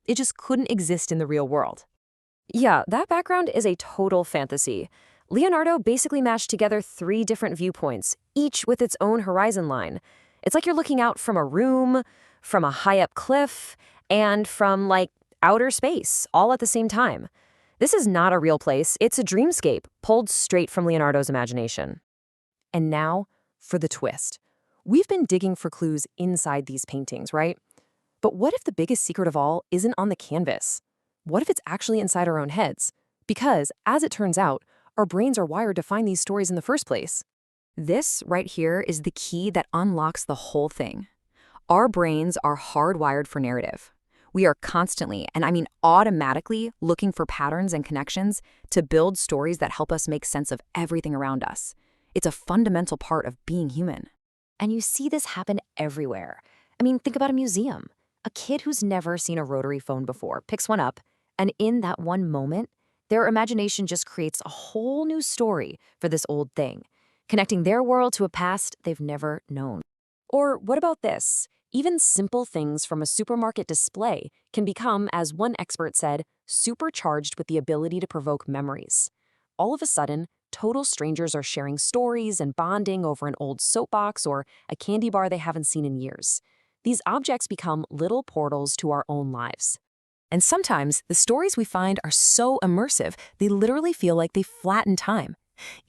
It just couldn't exist in the real world. Yeah, that background is a total fantasy. Leonardo basically mashed together three different viewpoints, each with its own horizon line. It's like you're looking out from a room, from a high-up cliff, and from, like, outer space, all at the same time. This is not a real place, it's a dreamscape, pulled straight from Leonardo's imagination. And now, for the twist. We've been digging for clues inside these paintings, right? But what if the biggest secret of all isn't on the canvas? What if it's actually inside our own heads? Because, as it turns out, our brains are wired to find these stories in the first place. This right here is the key that unlocks the whole thing. Our brains are hardwired for narrative. We are constantly, and I mean automatically, looking for patterns and connections to build stories that help us make sense of everything around us. It's a fundamental part of being human. And you see this happen everywhere. I mean, think about a museum. A kid who's never seen a rotary phone before picks one up, and in that one moment, their imagination just creates a whole new story for this old thing, connecting their world to a past they've never known. Or what about this? Even simple things from a supermarket display can become, as one expert said, supercharged with the ability to provoke memories. All of a sudden, total strangers are sharing stories and bonding over an old soapbox or a candy bar they haven't seen in years. These objects become little portals to our own lives. And sometimes, the stories we find are so immersive, they literally feel like they flatten time.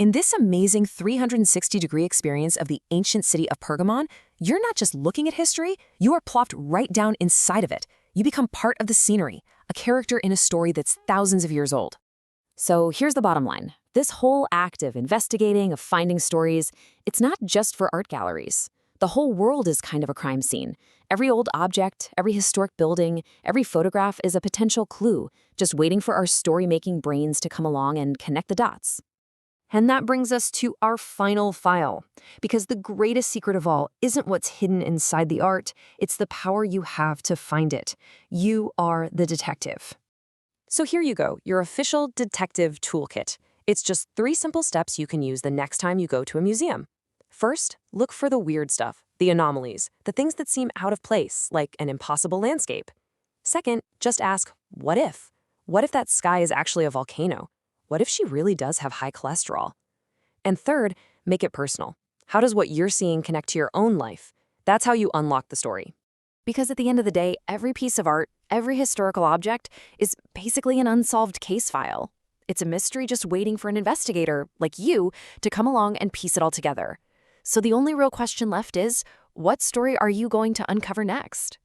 In this amazing 360-degree experience of the ancient city of Pergamon, you're not just looking at history, you are plopped right down inside of it. You become part of the scenery, a character in a story that's thousands of years old. So here's the bottom line. This whole act of investigating, of finding stories, it's not just for art galleries. The whole world is kind of a crime scene. Every old object, every historic building, every photograph is a potential clue, just waiting for our story-making brains to come along and connect the dots. And that brings us to our final file, because the greatest secret of all isn't what's hidden inside the art, it's the power you have to find it. You are the detective. So here you go, your official detective toolkit. It's just 3 simple steps you can use the next time you go to a museum. First, look for the weird stuff, the anomalies, the things that seem out of place, like an impossible landscape. Second, just ask, what if? What if that sky is actually a volcano? What if she really does have high cholesterol? And third, make it personal. How does what you're seeing connect to your own life? That's how you unlock the story. Because at the end of the day, every piece of art, every historical object is basically an unsolved case file. It's a mystery just waiting for an investigator, like you, to come along and piece it all together. So the only real question left is, what story are you going to uncover next?